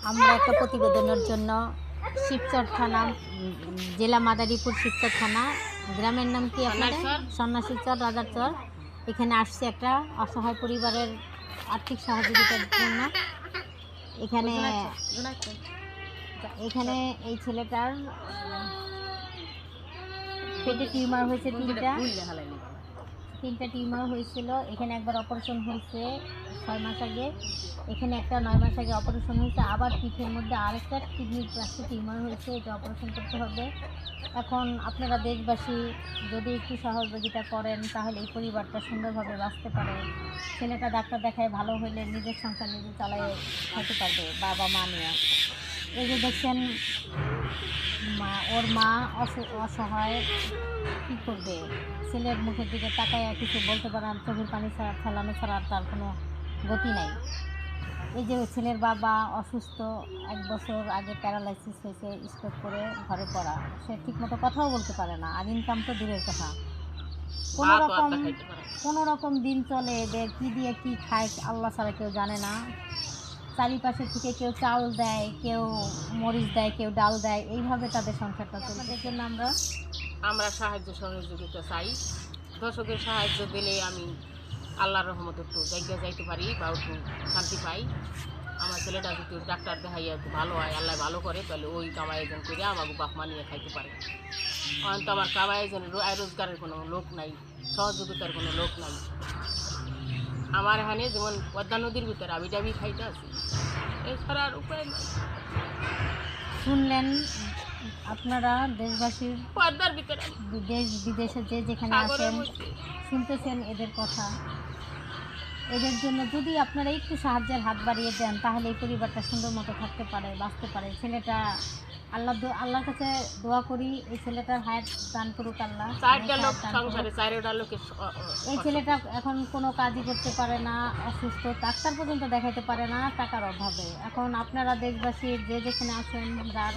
আমরা একটা প্রতিবেদনের জন্য শিবচর থানা, জেলা মাদারীপুর, শিবচর থানা, গ্রামের নাম কি আপনাদের? সন্ন্যাসীচর, রাজারচর। এখানে আসছে একটা অসহায় পরিবারের আর্থিক সহযোগিতার জন্য। এখানে এখানে এই ছেলেটার পেটে টিউমার হয়েছে, তিনটা টিউমার হয়েছিল। এখানে একবার অপারেশন হয়েছে 6 মাস আগে, এখানে একটা 9 মাস আগে অপারেশন হয়েছে। আবার পিঠের মধ্যে আরেকটা কিডনির পাশে টিউমার হয়েছে, এটা অপারেশন করতে হবে। এখন আপনারা দেশবাসী যদি একটু সহযোগিতা করেন তাহলে এই পরিবারটা সুন্দরভাবে বাঁচতে পারে। ছেলেটা ডাক্তার দেখায় ভালো হলে নিজের সংসার নিজে চালায় খেতে পারবে বাবা মা নিয়ে। এই যে দেখছেন ওর মা অসহায়, কী করবে? ছেলের মুখের দিকে তাকায় কিছু বলতে পারে না, চোখের পানি ছাড়া, ফেলানো ছাড়া তার কোনো গতি নাই। এই যে ছেলের বাবা অসুস্থ, 1 বছর আগে প্যারালাইসিস হয়েছে, স্ট্রোক করে ঘরে পড়া। সে ঠিকমতো কথাও বলতে পারে না, আর ইনকাম তো দূরের কথা। কোনো রকম দিন চলে এদের, কী দিয়ে কী খায় আল্লাহ ছাড়া কেউ জানে না। চারিপাশে থেকে কেউ চাউল দেয়, কেউ মরিচ দেয়, কেউ ডাল দেয়, এইভাবে তাদের সংসারটা চলে। তাদের জন্য আমরা সাহায্য সহযোগিতা চাই। দর্শকের সাহায্য দিলে আমি আল্লাহর রহমতে একটু জায়গা যাইতে পারি বা একটু শান্তি পাই। আমার ছেলেটা যদি ডাক্তার দেখাইয়া একটু ভালো হয়, আল্লাহ ভালো করে, তাহলে ওই কামাই আয়োজন করে আমাকে বাপ মা নিয়ে খাইতে পারে। কারণ তো আমার কামাই আয়োজনের রোজগারের কোনো লোক নাই, সহযোগিতার কোনো লোক নাই। আমার এখানে যেমন পদ্মা নদীর ভিতরে আবি ডাবি খাইতে আছি, এছাড়া আর উপায় নাই। শুনলেন আপনারা দেশবাসীর, পদ্মার ভিতরে দেশ বিদেশে যে যেখানে আছেন শুনতেছেন এদের কথা। এদের জন্য যদি আপনারা একটু সাহায্যের হাত বাড়িয়ে দেন তাহলে এই পরিবারটা সুন্দর মতো থাকতে পারে, বাঁচতে পারে। ছেলেটা আল্লাহর কাছে দোয়া করি এই ছেলেটার হায়াত দান করুক আল্লাহ। এই ছেলেটা এখন কোনো কাজই করতে পারে না, অসুস্থ, ডাক্তার পর্যন্ত দেখাইতে পারে না টাকার অভাবে। এখন আপনারা দেশবাসীর যে যেখানে আছেন, যার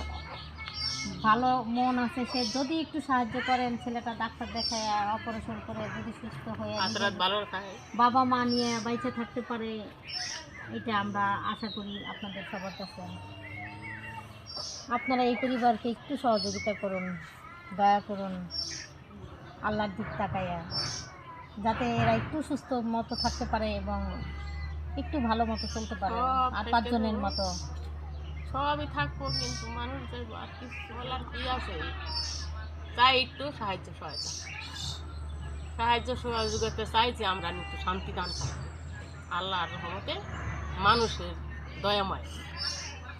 ভালো মন আছে, সে যদি একটু সাহায্য করেন, ছেলেটা ডাক্তার দেখায় অপারেশন করে যদি সুস্থ হয়ে বাবা মা নিয়ে বাইচে থাকতে পারে, এটা আমরা আশা করি আপনাদের সবার কাছে। আপনারা এই পরিবারকে একটু সহযোগিতা করুন, দয়া করুন, আল্লাহর দিক তাকাইয়া, যাতে এরা একটু সুস্থ মতো থাকতে পারে এবং একটু ভালো মতো চলতে পারে, আর 5 জনের মতো সবই থাকবো। কিন্তু মানুষ যাইব, আর কিছু বলার কি আছে? তাই একটু সাহায্য সহযোগিতা চাই যে আমরা একটু শান্তি দান পাই আল্লাহর রহমতে, মানুষের দয়াময়।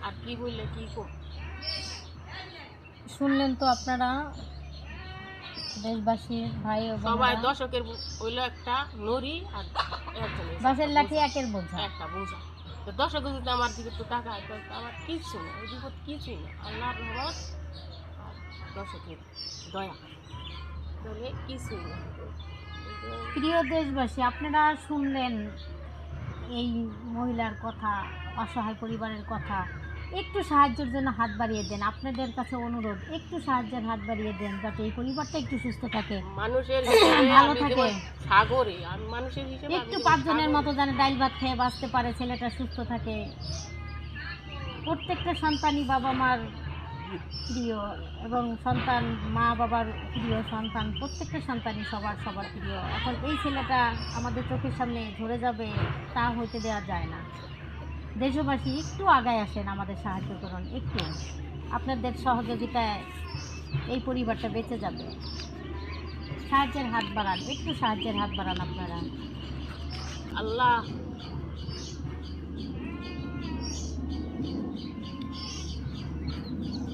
আর কি বললে কি কম। শুনলেন তো আপনারা দেশবাসীর ভাই সবাই। দর্শকের হইলো একটা নড়ি আর বাসের লাঠি একের বোঝা, একটা বোঝা। তো দর্শক যদি আমার দিকে একটু তাকায়, আমার কিছু না, ওই বিপদ কিছুই না। আল্লাহর রহমত আর দর্শকের দয়া, তাহলে কিছুই না। প্রিয় দেশবাসী, আপনারা শুনলেন এই মহিলার কথা, অসহায় পরিবারের কথা। একটু সাহায্যের জন্য হাত বাড়িয়ে দেন, আপনাদের কাছে অনুরোধ, একটু সাহায্যের হাত বাড়িয়ে দেন যাতে এই পরিবারটা একটু সুস্থ থাকে, মানুষের ভালো থাকে। সাগরে আমি মানুষের হিসেবে একটু 5 জনের মতো যেন ডাইল ভাত খেয়ে বাঁচতে পারে, ছেলেটা সুস্থ থাকে। প্রত্যেকটা সন্তানই বাবা মার প্রিয়, এবং সন্তান মা বাবার প্রিয় সন্তান, প্রত্যেকটা সন্তানই সবার প্রিয়। এখন এই ছেলেটা আমাদের চোখের সামনে ঝরে যাবে, তা হইতে দেওয়া যায় না। দেশবাসী একটু আগায় আসেন, আমাদের সাহায্য করুন একটু। আপনাদের সহযোগিতায় এই পরিবারটা বেঁচে যাবে। সাহায্যের হাত বাড়ান, একটু সাহায্যের হাত বাড়ান আপনারা। আল্লাহ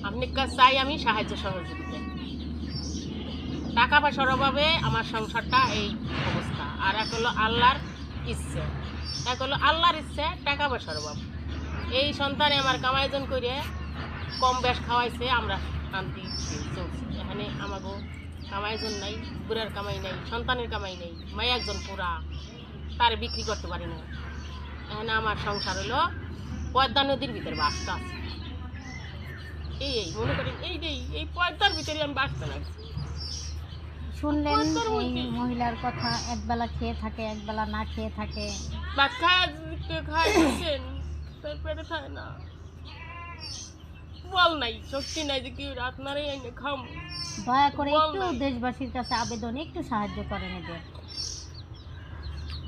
আপনি কাছে চাই আমি সাহায্য সহযোগিতা। টাকা পয়সার অভাবে আমার সংসারটা এই অবস্থা। আর এক হলো আল্লাহর ইচ্ছে, এক হলো আল্লাহর ইচ্ছে, টাকা পয়সার অভাব। এই সন্তানে আমার কামাইজন করে কম বেশ খাওয়াইছে, আমরা শান্তি চলছি। এখানে আমাগো কামাইজন নাই, বুড়ার কামাই নাই, সন্তানের কামাই নেই, মাই একজন পুরা, তার বিক্রি করতে পারি না। এখানে আমার সংসার হলো পদ্মা নদীর ভিতরে বাসটা আছে। এই মনে করেন এই পদ্মার ভিতরে আমি বাসতে লাগছি। শুনলেন এই মহিলার কথা, একবেলা খেয়ে থাকে, একবেলা না খেয়ে থাকে। ভাত খায় দিচ্ছেন, পেটে খায় না। বল নাই, শক্তি নাই যে কি আপনারই এনে খাম। দয়া করে বল একটু নাই। দেশবাসীর কাছে আবেদন, একটু সাহায্য করেন এদের,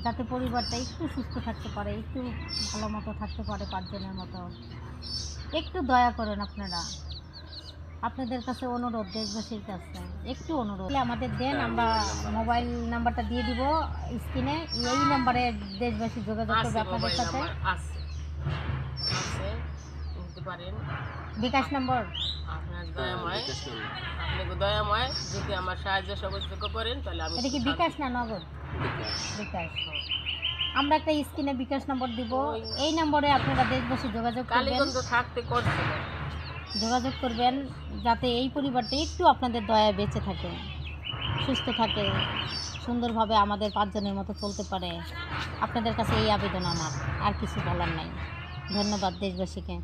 যাতে পরিবারটা একটু সুস্থ থাকতে পারে, একটু ভালো মতো থাকতে পারে, 5 জনের মতো। একটু দয়া করেন আপনারা, আপনাদের কাছে অনুরোধ, দেশবাসীর কাছে একটু অনুরোধ। আমাদের দেন, আমরা মোবাইল নাম্বারটা দিয়ে দিব স্ক্রিনে, এই নাম্বারে দেশবাসী যোগাযোগ করবে আছে আপনাদের মোবাইল সাথে। নাম্বার আছে, আছে নিতে পারেন। বিকাশ নম্বর আপনার দয়াময়, আপনাকে দয়াময় যদি আমার সাহায্য সহযোগিতা করেন তাহলে আমি এটা কি বিকাশ না নগদ? বিকাশ। আমরা একটা স্ক্রিনে বিকাশ নম্বর দিব, এই নম্বরে আপনারা দেশবাসী যোগাযোগ করবেন, কালীগঞ্জ থাকতে করছিল। যোগাযোগ করবেন যাতে এই পরিবারটা একটু আপনাদের দয়ায় বেঁচে থাকে, সুস্থ থাকে, সুন্দরভাবে আমাদের 5 জনের মতো চলতে পারে। আপনাদের কাছে এই আবেদন আমার, আর কিছু বলার নাই। ধন্যবাদ দেশবাসীকে।